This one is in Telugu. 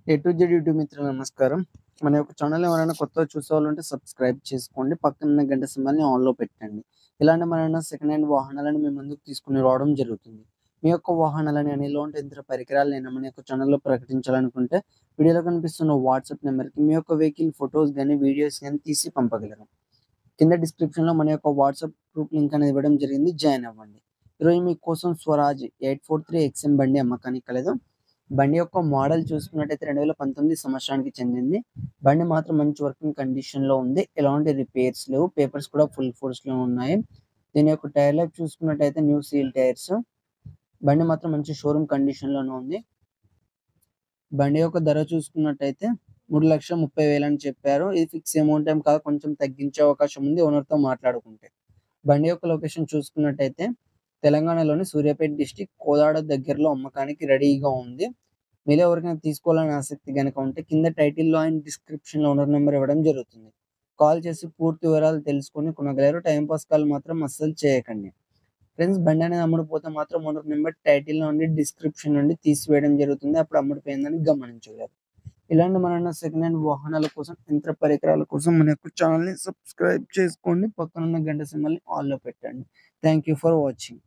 ఏ టు జెడ్ యూట్యూబ్ మిత్రులు నమస్కారం. మన యొక్క ఛానల్ ఎవరైనా కొత్తగా చూసేవాళ్ళుంటే సబ్స్క్రైబ్ చేసుకోండి. పక్కనున్న గంట సింబల్‌ని ఆన్‌లో పెట్టండి. ఇలాంటి మరెన్నో సెకండ్ హ్యాండ్ వాహనాలను మీ ముందుకు తీసుకొని రావడం జరుగుతుంది. మీ యొక్క వాహనాలని అని ఎలాంటి యంత్ర పరికరాలైనా మన యొక్క ఛానల్‌లో ప్రకటించాలనుకుంటే వీడియోలో కనిపిస్తున్న వాట్సాప్ నంబర్‌కి మీ యొక్క వెహికల్ ఫోటోస్ గాని, వీడియోస్ గాని తీసి పంపగలరు. కింద డిస్క్రిప్షన్‌లో మన యొక్క వాట్సాప్ గ్రూప్ లింక్ అనేది ఇవ్వడం జరిగింది. జాయిన్ అవ్వండి. ఈరోజు మీకోసం స్వరాజ్ 843 ఎక్స్ఎం బండి అమ్మకానికి కలదు. బండి యొక్క మోడల్ చూసుకున్నట్టయితే 2019 సంవత్సరానికి చెందింది. బండి మాత్రం మంచి వర్కింగ్ కండిషన్‌లో ఉంది. ఎలాంటి రిపేర్స్ లేవు. పేపర్స్ కూడా ఫుల్ ఫోర్స్‌లో ఉన్నాయి. దీని యొక్క టైర్ లైఫ్ చూసుకున్నట్టయితే న్యూ సీల్ టైర్స్. బండి మాత్రం మంచి షోరూమ్ కండిషన్‌లోనే ఉంది. బండి యొక్క ధర చూసుకున్నట్టయితే 3,30,000 అని చెప్పారు. ఇది ఫిక్స్ అమౌంట్ ఏం కాదు. కొంచెం తగ్గించే అవకాశం ఉంది ఓనర్‌తో మాట్లాడుకుంటే. బండి యొక్క లొకేషన్ చూసుకున్నట్టయితే తెలంగాణలోని సూర్యాపేట డిస్ట్రిక్ట్ కోదాడ దగ్గరలో అమ్మకానికి రెడీగా ఉంది. మీలో ఎవరికైనా తీసుకోవాలని ఆసక్తి గనక ఉంటే కింద టైటిల్‌లో అండ్ డిస్క్రిప్షన్‌లో ఓనర్ నంబర్ ఇవ్వడం జరుగుతుంది. కాల్ చేసి పూర్తి వివరాలు తెలుసుకొని కొనగలరు. టైమ్ పాస్ కాల్ మాత్రం అస్సలు చేయకండి. ఫ్రెండ్స్, బండి అనేది అమ్ముడుపోతే మాత్రం ఓనర్ నంబర్ టైటిల్ నుండి డిస్క్రిప్షన్ నుండి తీసివేయడం జరుగుతుంది. అప్పుడు అమ్ముడుపోయిందని గమనించగలరు. ఇలాంటి మరెన్నో సెకండ్ హ్యాండ్ వాహనాల కోసం, యంత్ర పరికరాల కోసం మన యొక్క ఛానల్‌ని సబ్స్క్రైబ్ చేసుకోండి. పక్కనున్న గంట సింబల్‌ని ఆల్‌లో పెట్టండి. Thank you for watching.